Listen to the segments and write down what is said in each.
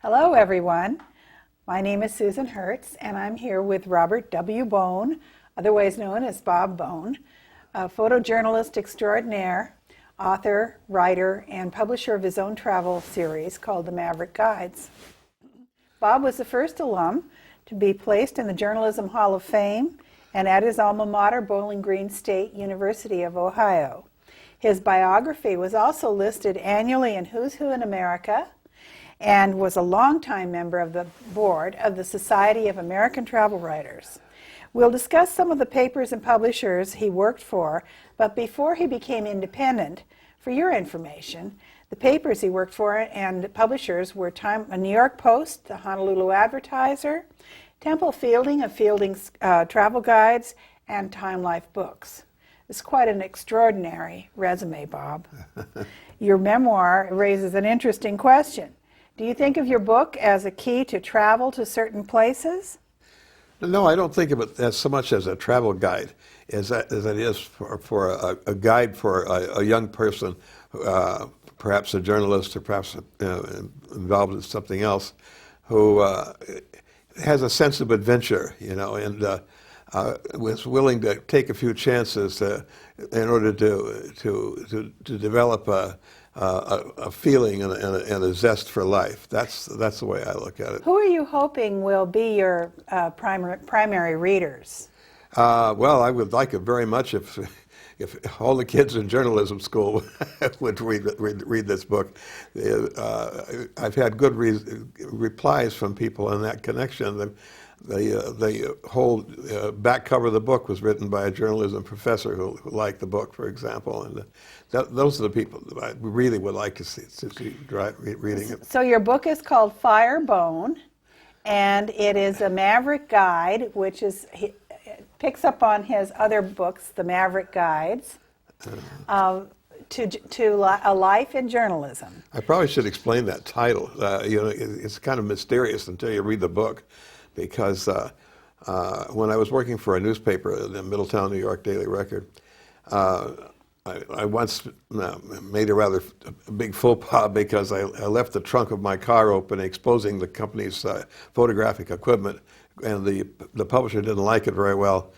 Hello, everyone. My name is Susan Hirtz, and I'm here with Robert W. Bone, otherwise known as Bob Bone, a photojournalist extraordinaire, author, writer, and publisher of his own travel series called the Maverick Guides. Bob was the first alum to be placed in the Journalism Hall of Fame and at his alma mater, Bowling Green State University of Ohio. His biography was also listed annually in Who's Who in America, and was a longtime member of the board of the Society of American Travel Writers. We'll discuss some of the papers and publishers he worked for, but before he became independent, for your information, the papers he worked for and publishers were New York Post, the Honolulu Advertiser, Temple Fielding of Fielding's Travel Guides, and Time Life Books. It's quite an extraordinary resume, Bob. Your memoir raises an interesting question. Do you think of your book as a key to travel to certain places? No, I don't think of it as so much as a travel guide as it is for a guide for a young person, perhaps a journalist or perhaps involved in something else, who has a sense of adventure, and was willing to take a few chances in order to develop a feeling and a zest for life. That's the way I look at it. Who are you hoping will be your primary readers? Well, I would like it very much if all the kids in journalism school would read this book. I've had good replies from people in that connection. The whole back cover of the book was written by a journalism professor who liked the book, for example, and those are the people that I really would like to see reading it. So your book is called Fire Bone, and it is a Maverick guide, which picks up on his other books, the Maverick Guides, to a life in journalism. I probably should explain that title. It's kind of mysterious until you read the book. Because when I was working for a newspaper, the Middletown, New York Daily Record, I once made a rather big faux pas because I left the trunk of my car open, exposing the company's photographic equipment, and the publisher didn't like it very well,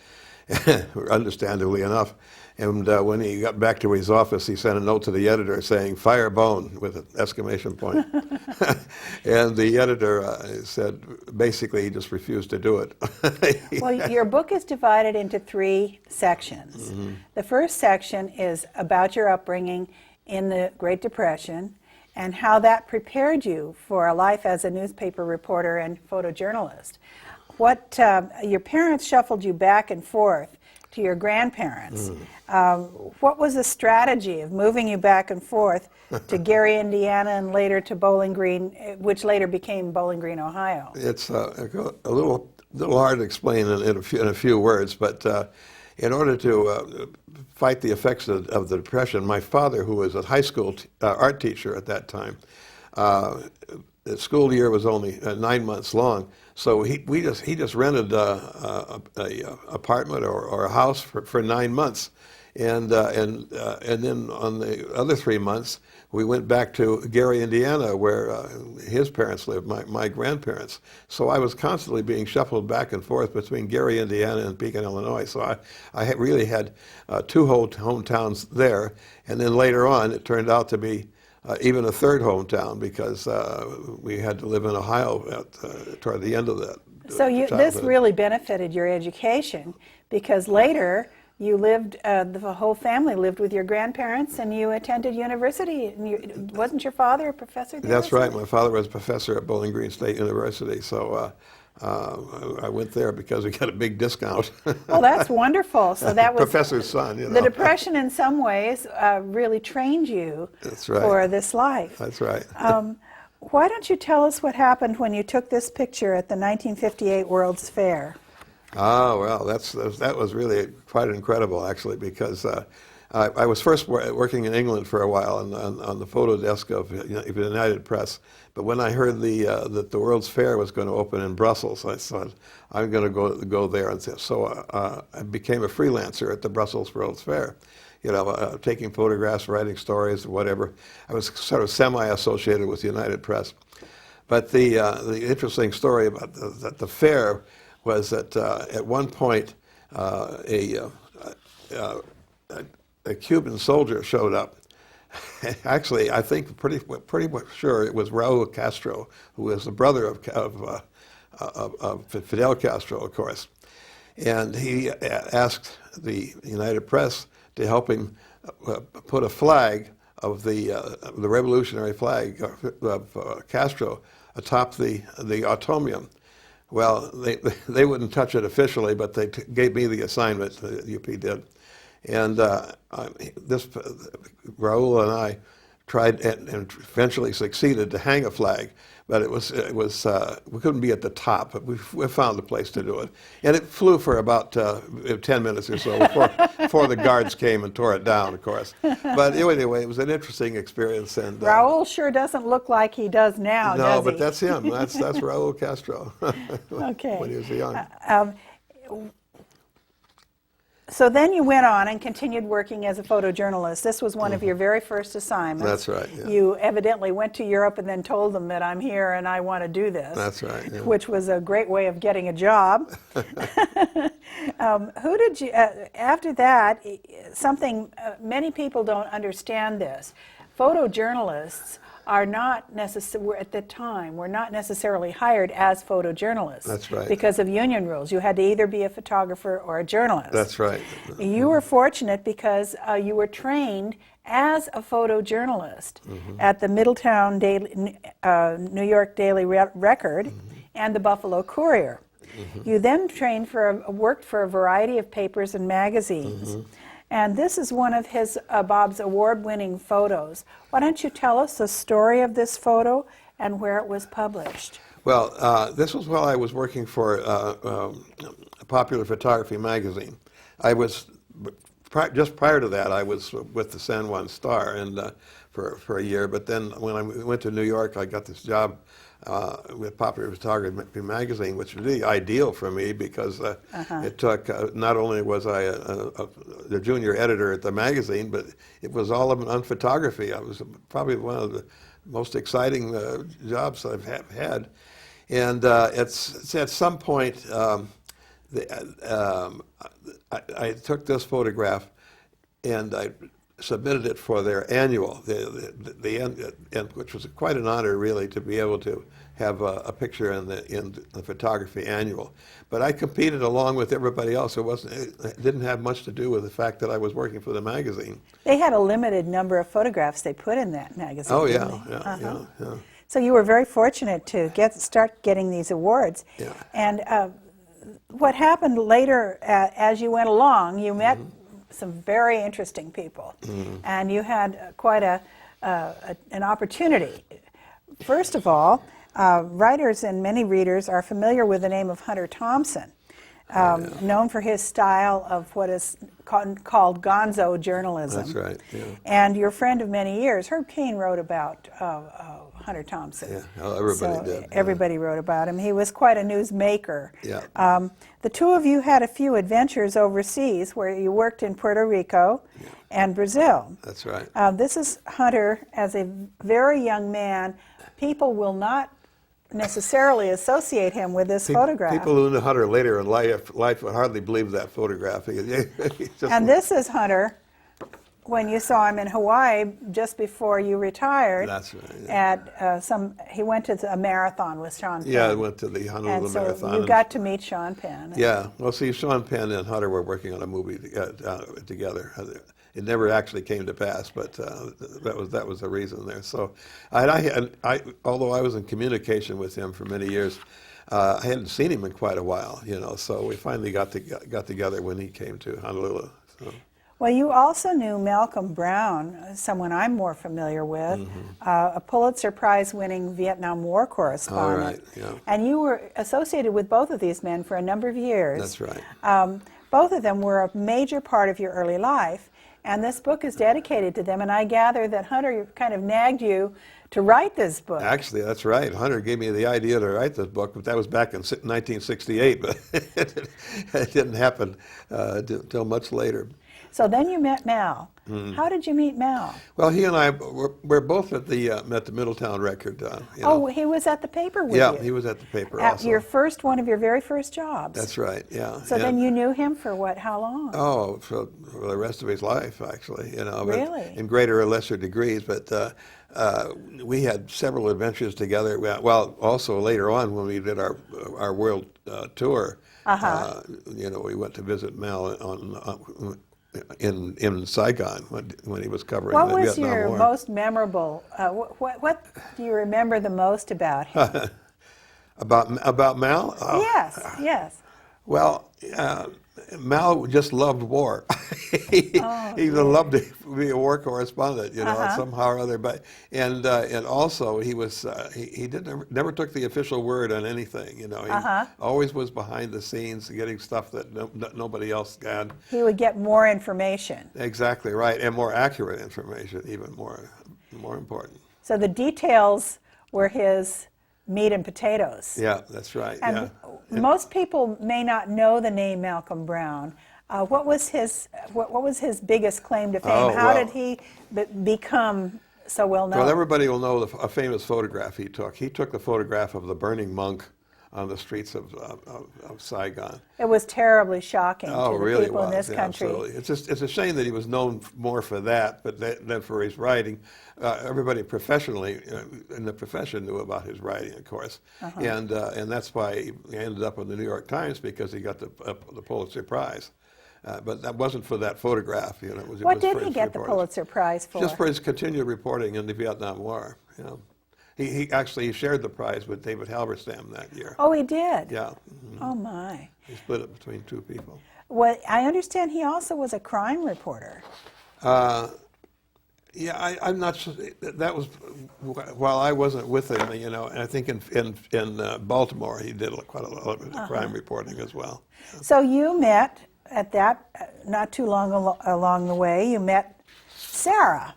understandably enough. And when he got back to his office, he sent a note to the editor saying, "Fire Bone," with an exclamation point. And the editor said, basically, he just refused to do it. Well, your book is divided into 3 sections. Mm-hmm. The first section is about your upbringing in the Great Depression and how that prepared you for a life as a newspaper reporter and photojournalist. Your parents shuffled you back and forth to your grandparents. What was the strategy of moving you back and forth to Gary, Indiana, and later to Bowling Green, which later became Bowling Green, Ohio? It's a little hard to explain in a few words, but in order to fight the effects of the Depression, my father, who was a high school art teacher at that time, the school year was only 9 months long, so he just rented a apartment or a house for 9 months, and then on the other 3 months we went back to Gary, Indiana, where his parents lived, my grandparents. So I was constantly being shuffled back and forth between Gary, Indiana, and Pekin, Illinois. So I really had 2 hometowns there, and then later on it turned out to be even a 3rd hometown because we had to live in Ohio toward the end of that. So this really benefited your education because later you lived, the whole family lived with your grandparents and you attended university. And wasn't your father a professor there? That's right. My father was a professor at Bowling Green State University. So I went there because we got a big discount. Well, that's wonderful. So that was professor's son. The Depression, in some ways, really trained you for this life. That's right. Why don't you tell us what happened when you took this picture at the 1958 World's Fair? Oh, well, that was really quite incredible, actually, because I was first working in England for a while on the photo desk of United Press. But when I heard that the World's Fair was going to open in Brussels, I thought, I'm going to go there. And so I became a freelancer at the Brussels World's Fair, taking photographs, writing stories, whatever. I was sort of semi-associated with United Press. But the interesting story about the fair was that at one point a Cuban soldier showed up. Actually, I think pretty much sure it was Raúl Castro, who was the brother of Fidel Castro, of course. And he asked the United Press to help him put a flag of the revolutionary flag of Castro atop the Atomium. Well, they wouldn't touch it officially, but they gave me the assignment, the UP did. And Raúl and I tried and eventually succeeded to hang a flag, but it was we couldn't be at the top, but we found a place to do it. And it flew for about 10 minutes or so before the guards came and tore it down, of course. But anyway, it was an interesting experience. And Raúl sure doesn't look like he does now, does he? No, but that's him. That's Raúl Castro. Okay. When he was young. So then you went on and continued working as a photojournalist. This was one of your very first assignments. That's right. Yeah. You evidently went to Europe and then told them that I'm here and I want to do this. That's right. Yeah. Which was a great way of getting a job. Who did you, after that, something, many people don't understand this. Photojournalists are not necessarily, at the time, were not necessarily hired as photojournalists. That's right. Because of union rules. You had to either be a photographer or a journalist. That's right. You were fortunate because you were trained as a photojournalist at the Middletown New York Daily Record and the Buffalo Courier. You then worked for a variety of papers and magazines. And this is one of Bob's award-winning photos. Why don't you tell us the story of this photo and where it was published? Well, this was while I was working for a Popular Photography magazine. I was, just prior to that, I was with the San Juan Star and for a year. But then when I went to New York, I got this job with Popular Photography magazine, which was really ideal for me because it took, not only was I the junior editor at the magazine, but it was all on photography. I was probably one of the most exciting jobs I've had. And it's at some point, I took this photograph and I submitted it for their annual, which was quite an honor, really, to be able to have a picture in the photography annual. But I competed along with everybody else. It didn't have much to do with the fact that I was working for the magazine. They had a limited number of photographs they put in that magazine. Oh didn't yeah, they? yeah. So you were very fortunate to start getting these awards. Yeah. And what happened later, as you went along, you met some very interesting people, and you had quite an opportunity. First of all, writers and many readers are familiar with the name of Hunter Thompson, known for his style of what is called gonzo journalism. That's right. Yeah. And your friend of many years, Herb Caen, wrote about Hunter Thompson. Yeah, everybody did. Everybody wrote about him. He was quite a newsmaker. Yeah. The two of you had a few adventures overseas where you worked in Puerto Rico and Brazil. That's right. This is Hunter as a very young man. People will not necessarily associate him with this photograph. People who knew Hunter later in life would hardly believe that photograph. And this is Hunter when you saw him in Hawaii just before you retired. That's right. Yeah. He went to a marathon with Sean Penn. Yeah, I went to the Honolulu Marathon. You got to meet Sean Penn. Yeah. Well, see, Sean Penn and Hunter were working on a movie together. It never actually came to pass, but that was the reason there. So, although I was in communication with him for many years, I hadn't seen him in quite a while, So we finally got together when he came to Honolulu. So. Well, you also knew Malcolm Brown, someone I'm more familiar with, a Pulitzer Prize-winning Vietnam War correspondent. All right, yeah. And you were associated with both of these men for a number of years. That's right. Both of them were a major part of your early life, and this book is dedicated to them, and I gather that Hunter kind of nagged you to write this book. Actually, that's right. Hunter gave me the idea to write this book, but that was back in 1968, but it didn't happen until much later. So then you met Mal. How did you meet Mal? Well, he and I were both at the Middletown Record. Oh, he was at the paper with yeah, you. he was at the paper At also. one of your very first jobs. That's right. Yeah. So then you knew him for what? How long? Oh, for the rest of his life, actually. But Really? in greater or lesser degrees. But we had several adventures together. Well, also later on when we did our world tour, we went to visit Mel in Saigon when he was covering What the was Vietnam your War. most memorable? What do you remember the most about him? About Mal? Oh, Yes. well, Mal just loved war. He loved to be a war correspondent, somehow or other. But and also he was he never took the official word on anything. He always was behind the scenes, getting stuff that nobody else had. He would get more information. Exactly right, and more accurate information, even more important. So the details were his meat and potatoes. Yeah, that's right. And most people may not know the name Malcolm Brown. What was his biggest claim to fame? How did he become so well known? Well, everybody will know a famous photograph he took. He took the photograph of the burning monk on the streets of Saigon. It was terribly shocking to the people in this Yeah, country. absolutely. It's a shame that he was known more for that, but than for his writing. Everybody professionally in the profession knew about his writing, of course, and that's why he ended up in the New York Times, because he got the Pulitzer Prize. But that wasn't for that photograph. What did he get the Pulitzer Prize for? Just for his continued reporting in the Vietnam War. He actually shared the prize with David Halberstam that year. Oh, he did? Yeah. Oh, my. He split it between two people. Well, I understand he also was a crime reporter. Yeah, I'm not sure. That was while I wasn't with him, and I think in Baltimore he did quite a lot of crime reporting as well. So you met at that, not too long along the way, you met Sarah.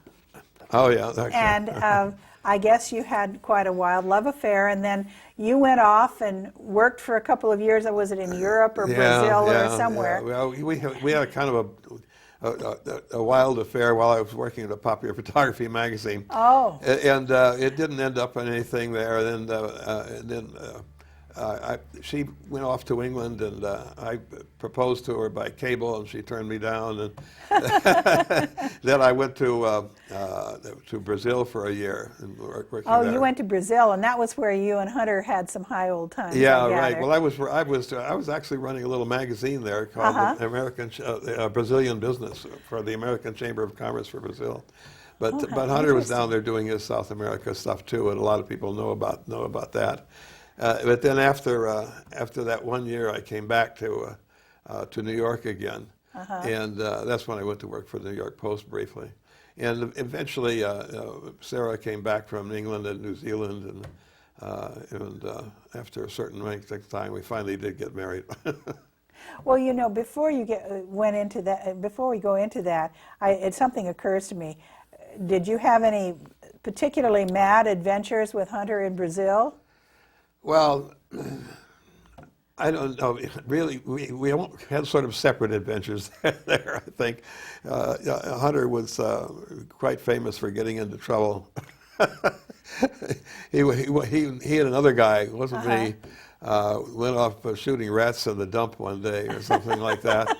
Oh, yeah. Actually. And I guess you had quite a wild love affair, and then you went off and worked for a couple of years. Was it in Europe or Brazil or somewhere? Yeah. Well, we had a kind of a wild affair while I was working at a popular photography magazine. Oh. And it didn't end up in anything there. And then she went off to England, and I proposed to her by cable, and she turned me down. And then I went to Brazil for a year and working there. You went to Brazil, and that was where you and Hunter had some high old times. Yeah, right. Well, I was actually running a little magazine there called the American Brazilian Business for the American Chamber of Commerce for Brazil. But Hunter was down there doing his South America stuff too, and a lot of people know about that. But then after that 1 year, I came back to New York again, and that's when I went to work for the New York Post briefly. And eventually, Sarah came back from England and New Zealand, and after a certain length of time, we finally did get married. Well, before we go into that, something occurs to me. Did you have any particularly mad adventures with Hunter in Brazil? Well, I don't know. Really, we had sort of separate adventures there, I think. Hunter was quite famous for getting into trouble. He and another guy, it wasn't me, went off shooting rats in the dump one day or something like that.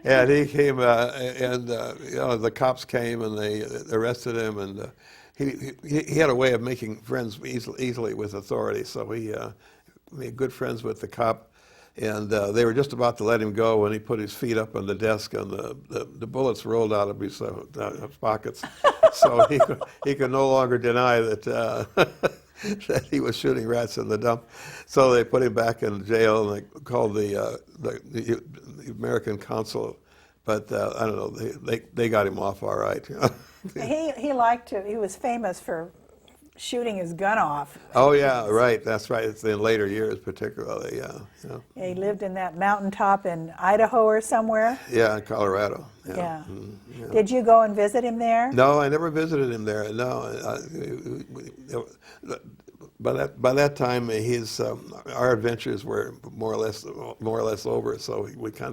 And he came, the cops came and they arrested him, and he had a way of making friends easily with authorities, so he made good friends with the cop, and they were just about to let him go when he put his feet up on the desk, and the bullets rolled out of his pockets, so he could no longer deny that that he was shooting rats in the dump. So they put him back in jail, and they called the American consul, but I don't know, they got him off all right. He was famous for shooting his gun off. Oh yeah, right. That's right. It's in later years, particularly. Yeah. He lived in that mountaintop in Idaho or somewhere. Yeah, in Colorado. Yeah. Yeah. Did you go and visit him there? No, I never visited him there. No. by that time, our adventures were more or less over. So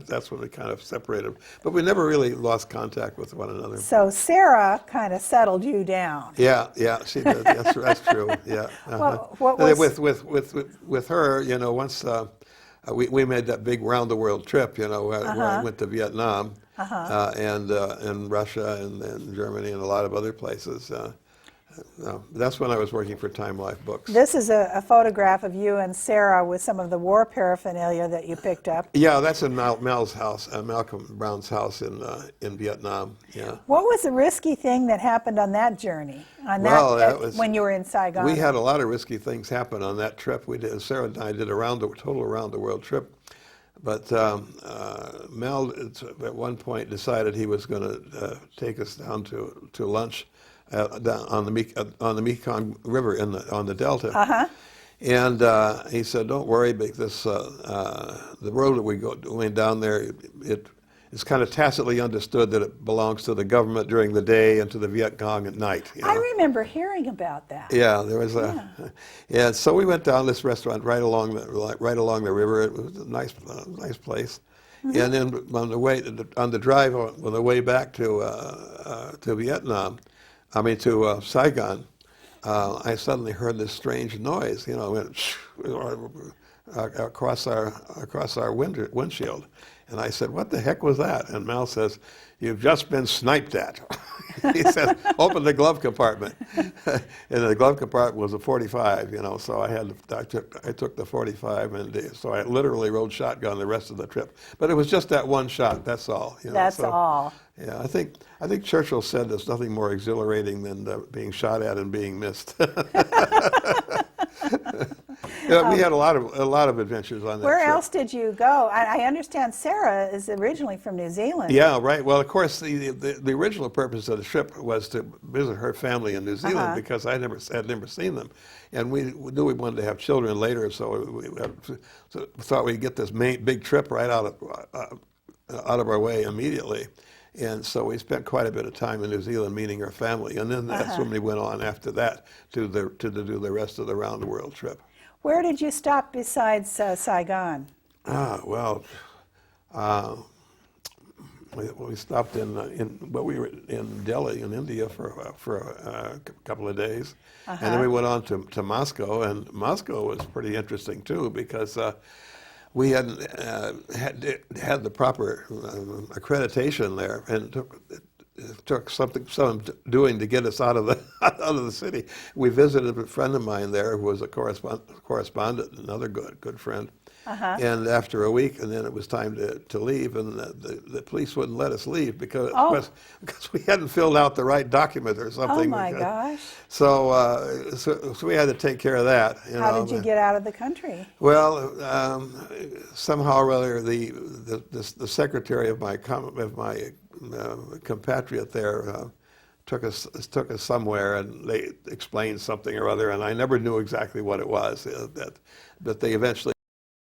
that's when we kind of separated. But we never really lost contact with one another. So Sarah kind of settled you down. Yeah, she did. That's true. Yeah. Well, what was with her, once we made that big round the world trip, where I went to Vietnam and Russia and Germany and a lot of other places. That's when I was working for Time Life Books. This is a photograph of you and Sarah with some of the war paraphernalia that you picked up. Yeah, that's in Mal's house, Malcolm Brown's house in Vietnam. Yeah. What was the risky thing that happened on that journey? When you were in Saigon? We had a lot of risky things happen on that trip. We did. Sarah and I did total around the world trip. But Mal at one point decided he was going to take us down to lunch down on the Mekong River on the Delta. And he said, "Don't worry, because the road that we're going down there, it's kind of tacitly understood that it belongs to the government during the day and to the Viet Cong at night." I remember hearing about that. Yeah, there was yeah. So we went down this restaurant right along the river. It was a nice place. And then on the drive on the way back to Vietnam, to Saigon, I suddenly heard this strange noise, went across our windshield. And I said, "What the heck was that?" And Mal says, "You've just been sniped at." He said, "Open the glove compartment." And the glove compartment was a .45, so I took the .45, and so I literally rode shotgun the rest of the trip. But it was just that one shot, that's all. That's all. Yeah, I think Churchill said there's nothing more exhilarating than being shot at and being missed. Yeah, we had a lot of adventures on that Where trip. else did you go? I understand Sarah is originally from New Zealand. Yeah, right. Well, of course, the original purpose of the trip was to visit her family in New Zealand because had never seen them, and we knew we wanted to have children later, so we thought we'd get this big trip right out of our way immediately. And so we spent quite a bit of time in New Zealand meeting her family, and then that's when we went on after that to do the rest of the round the world trip. Where did you stop besides Saigon? We stopped we were in Delhi in India for a couple of days, and then we went on to Moscow, and Moscow was pretty interesting too because we hadn't had the proper accreditation there, and it took some doing to get us out of the city. We visited a friend of mine there who was a correspondent, another good friend. And after a week, and then it was time to leave, and the police wouldn't let us leave because we hadn't filled out the right document or something. Oh my gosh! So we had to take care of that. How did you get out of the country? Well, somehow or other, the secretary of my compatriot there took us somewhere, and they explained something or other, and I never knew exactly what it was. That they eventually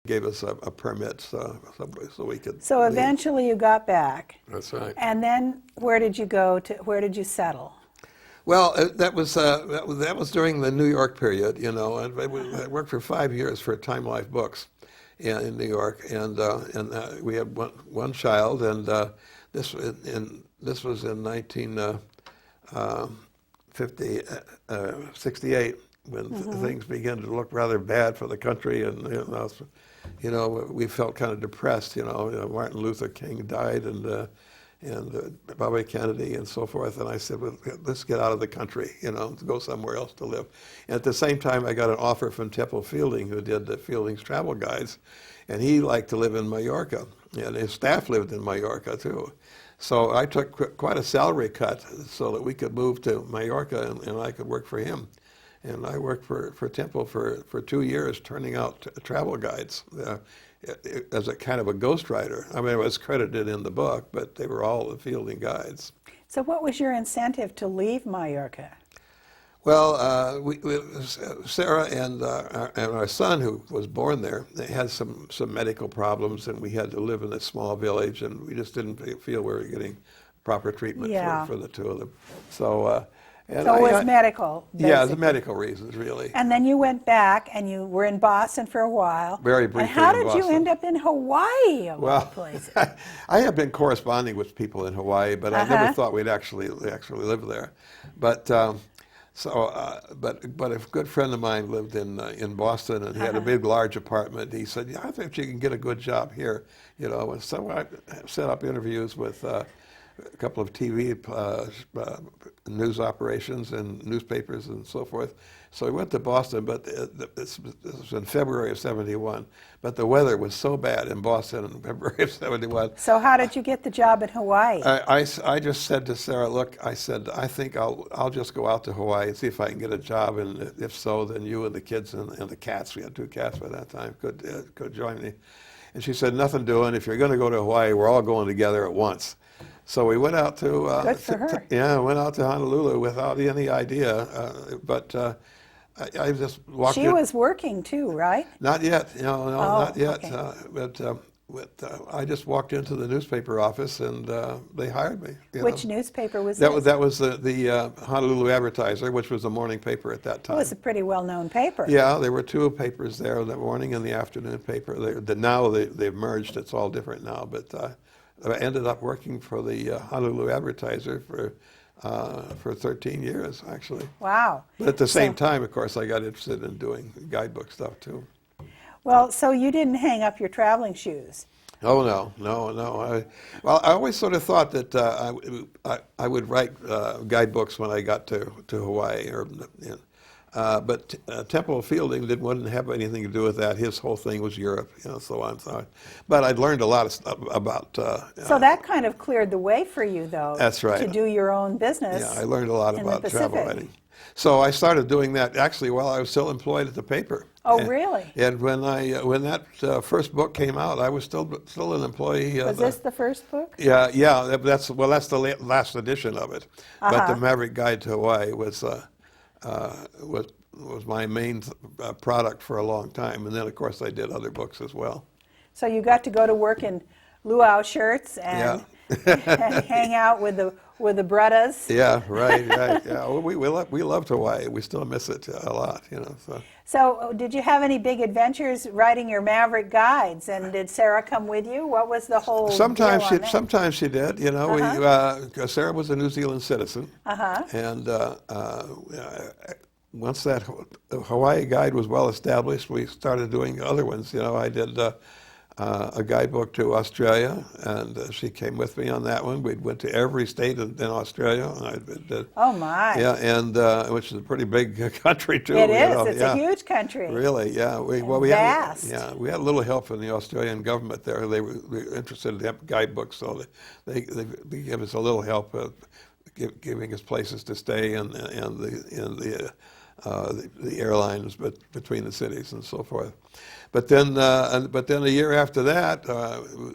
gave us a permit so we could. So eventually you got back. That's right. And then where did you go to? Where did you settle? Well, that was during the New York period, and I worked for 5 years for Time Life Books in New York, and we had one child, and this was in 1968 when things began to look rather bad for the country, and we felt kind of depressed. Martin Luther King died, and Bobby Kennedy and so forth, and I said, "Well, let's get out of the country, to go somewhere else to live." And at the same time, I got an offer from Temple Fielding, who did the Fielding's travel guides, and he liked to live in Mallorca, and his staff lived in Mallorca too. So I took quite a salary cut so that we could move to Mallorca, and I could work for him. And I worked for Temple for 2 years, turning out travel guides as a kind of a ghostwriter. I mean, I was credited in the book, but they were all the Fielding guides. So what was your incentive to leave Mallorca? Well, Sarah and our son, who was born there, they had some medical problems, and we had to live in a small village, and we just didn't feel we were getting proper treatment for the two of them. So And So it was medical, Yeah, it's basically. medical reasons, really. And then you went back and you were in Boston for a while. Very briefly And how in did you Boston. end up in Hawaii, of all Well, places? I have been corresponding with people in Hawaii, but I never thought we'd actually live there. But but a good friend of mine lived in Boston, and he had a big, large apartment. He said, "Yeah, I think you can get a good job here," you know. And so I set up interviews with a couple of TV news operations and newspapers and so forth. So we went to Boston, but this was in February of '71. But the weather was so bad in Boston in February of '71. So how did you get the job in Hawaii? I just said to Sarah, look, I said, I think I'll just go out to Hawaii and see if I can get a job, and if so, then you and the kids and the cats, we had 2 cats by that time, could join me. And she said, nothing doing. If you're going to go to Hawaii, we're all going together at once. So we went out to Good for her. went out to Honolulu without any idea, but I just walked in. She was working too, right? Not yet, no, not yet. Okay. But I just walked into the newspaper office and they hired me. Which newspaper was That this? was that was the Honolulu Advertiser, which was a morning paper at that time. It was a pretty well-known paper. Yeah, there were 2 papers there, the morning and the afternoon paper. Now they've merged. It's all different now. But I ended up working for the Honolulu Advertiser for 13 years, actually. Wow. But at the same time, of course, I got interested in doing guidebook stuff too. Well, so you didn't hang up your traveling shoes. Oh no. I always sort of thought that I would write guidebooks when I got to Hawaii, but Temple Fielding wouldn't have anything to do with that. His whole thing was Europe, so on. But I'd learned a lot of stuff about. So that kind of cleared the way for you, though. That's right. To do your own business. Yeah, I learned a lot in about the travel Pacific. writing. So I started doing that actually while I was still employed at the paper. Oh, really? And when that first book came out, I was still an employee. Was this the first book? Yeah. That's the last edition of it. But the Maverick Guide to Hawaii was my main product for a long time, and then of course I did other books as well. So you got to go to work in luau shirts and, and hang out with the brothers. Yeah, right. Yeah, we loved Hawaii. We still miss it a lot, So did you have any big adventures writing your Maverick guides? And did Sarah come with you? What was the whole Sometimes deal on that? sometimes she did. Sarah was a New Zealand citizen, and once that Hawaii guide was well established, we started doing other ones. I did a guidebook to Australia, and she came with me on that one. We went to every state in Australia. And I did, Oh my! Yeah, and which is a pretty big country too. It is. It's a huge country. Really, yeah. We vast. we had a little help from the Australian government there. They were interested in guidebooks, so they gave us a little help, giving us places to stay and the airlines between the cities and so forth. But then a year after that,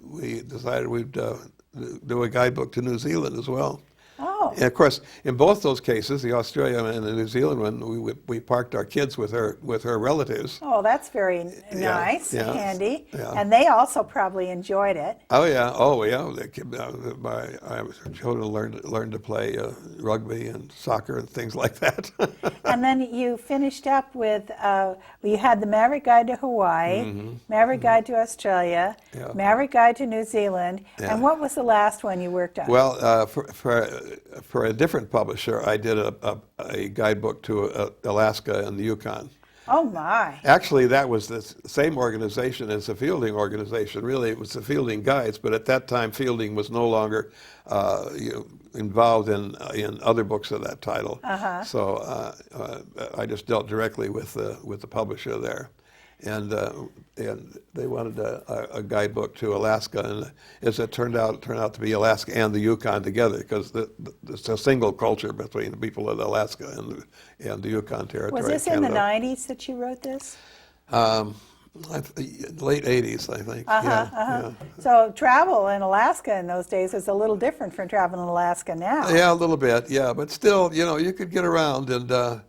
we decided we'd do a guidebook to New Zealand as well. Oh. And of course, in both those cases, the Australia and the New Zealand one, we parked our kids with her relatives. Oh, that's very nice, yeah, handy. yeah. And they also probably enjoyed it. Oh yeah. My children learned to play rugby and soccer and things like that. And then you finished up with, you had the Maverick Guide to Hawaii, Maverick Guide to Australia, Yeah. Maverick Guide to New Zealand, Yeah. and what was the last one you worked on? Well, for a different publisher, I did a guidebook to Alaska and the Yukon. Oh my! Actually, that was the same organization as the Fielding organization. Really, it was the Fielding Guides, but at that time, Fielding was no longer involved in other books of that title. So I just dealt directly with the publisher there, and they wanted a guidebook to Alaska, and as it turned out to be Alaska and the Yukon together, because it's a single culture between the people of Alaska and the Yukon territory. Was this in the 90s that you wrote this? Late 80s, I think. Yeah. So travel in Alaska in those days was a little different from traveling in Alaska now. Yeah, a little bit, yeah. But still, you could get around, and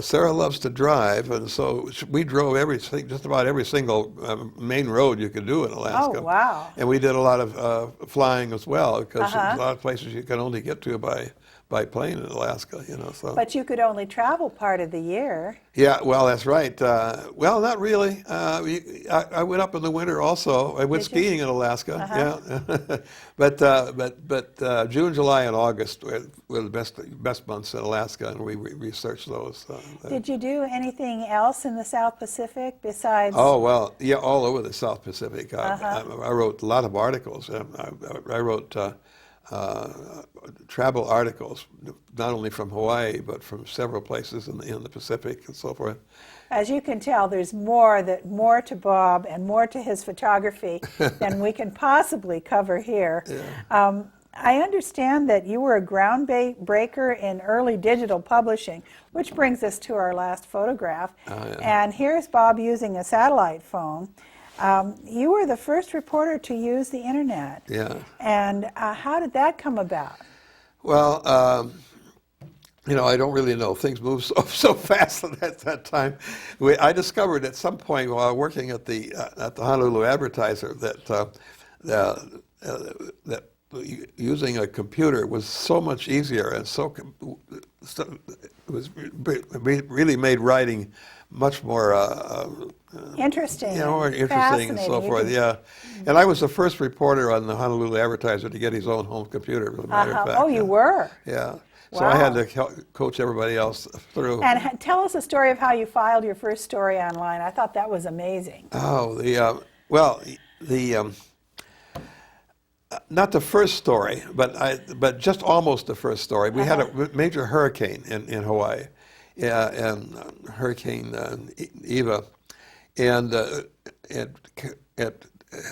Sarah loves to drive, and so we drove just about every single main road you could do in Alaska. Oh, wow. And we did a lot of flying as well, because a lot of places you can only get to by by plane in Alaska, you know. So. But you could only travel part of the year. Yeah, well, that's right. Well, not really. I went up in the winter also. I went skiing in Alaska. Yeah, but June, July, and August were the best months in Alaska, and we researched those. Did you do anything else in the South Pacific besides? Oh well, yeah, all over the South Pacific. I wrote a lot of articles. I wrote travel articles, not only from Hawaii but from several places in the Pacific and so forth. As you can tell, there's more to Bob and more to his photography than we can possibly cover here. Yeah. I understand that you were a groundbreaker in early digital publishing, which brings us to our last photograph. Yeah. And here's Bob using a satellite phone. You were the first reporter to use the internet. Yeah. And how did that come about? Well, you know, I don't really know. Things move so fast at that time. I discovered at some point while working at the Honolulu Advertiser that using a computer was so much easier, and it was really made writing much more interesting, more interesting and so forth. Yeah, and I was the first reporter on the Honolulu Advertiser to get his own home computer. As a matter of fact. Oh, you were? Yeah. Wow. So I had to coach everybody else through. And tell us the story of how you filed your first story online. I thought that was amazing. Oh, not the first story, but just almost the first story. We had a major hurricane in Hawaii, and Hurricane Eva, and it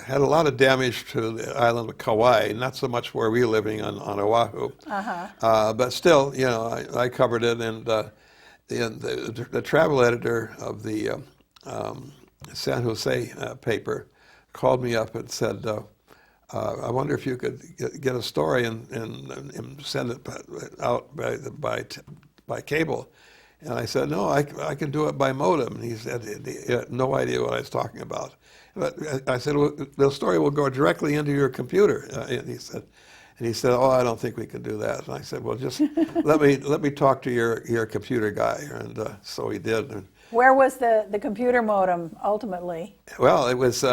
had a lot of damage to the island of Kauai, not so much where we were living on Oahu. But still, you know, I covered it, and the travel editor of the San Jose paper called me up and said, I wonder if you could get a story and send it out by cable. And I said, no, I can do it by modem. And he said he had no idea what I was talking about. But I said, well, the story will go directly into your computer. And he said, oh, I don't think we can do that. And I said, well, just let me talk to your computer guy. And so he did. And where was the computer modem ultimately? Well, it was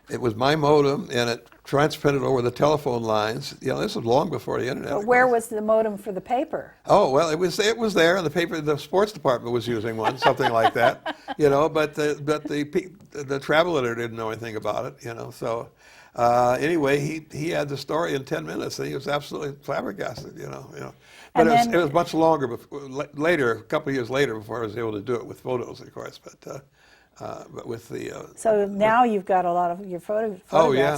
it was my modem, and it transmitted over the telephone lines. You know, this was long before the internet. But where was the modem for the paper? Oh, well, it was there, and the paper, the sports department was using one, something like that. You know, but the travel editor didn't know anything about it. You know, so anyway, he had the story in 10 minutes, and he was absolutely flabbergasted. You know. But it was much longer later, a couple of years later, before I was able to do it with photos, of course. But with the so now you've got a lot of your photographs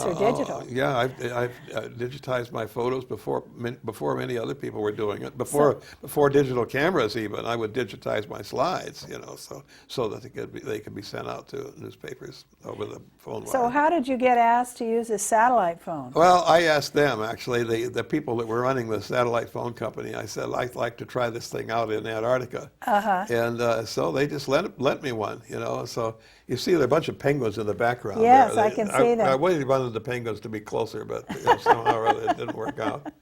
are digital. Yeah, I've digitized my photos before many other people were doing it. Before digital cameras even, I would digitize my slides, you know, so that they could be sent out to newspapers over the phone wire. So how did you get asked to use a satellite phone? Well, I asked them actually, the people that were running the satellite phone company. I said I'd like to try this thing out in Antarctica, and so they just lent me one, you know. So you see there are a bunch of penguins in the background. Yes, there. I can see that. I wanted the penguins to be closer, but somehow or other it didn't work out.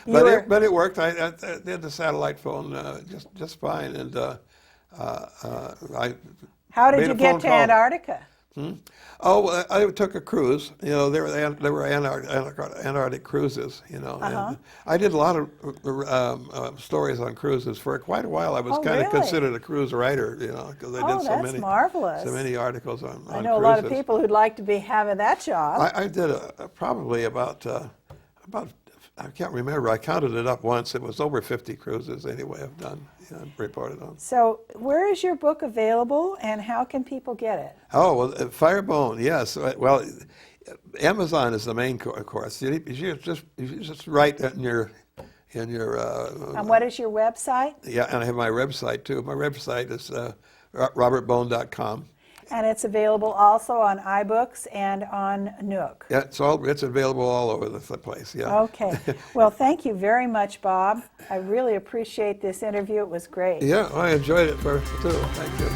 But it worked. I did the satellite phone just fine, and how did you get to Antarctica? Oh, I took a cruise. You know, there were Antarctic cruises. You know, and I did a lot of stories on cruises for quite a while. I was kind of considered a cruise writer, you know, because I did so many articles on I know cruises. A lot of people who'd like to be having that job. I did probably about I can't remember. I counted it up once. It was over 50 cruises anyway I've done, reported on. So where is your book available, and how can people get it? Oh, well, Firebone, yes. Well, Amazon is the main course. You just write in your And what is your website? Yeah, and I have my website too. My website is robertbone.com. And it's available also on iBooks and on Nook. Yeah, it's available all over the place. Yeah. Okay. Well, thank you very much, Bob. I really appreciate this interview. It was great. Yeah, I enjoyed it too. Thank you.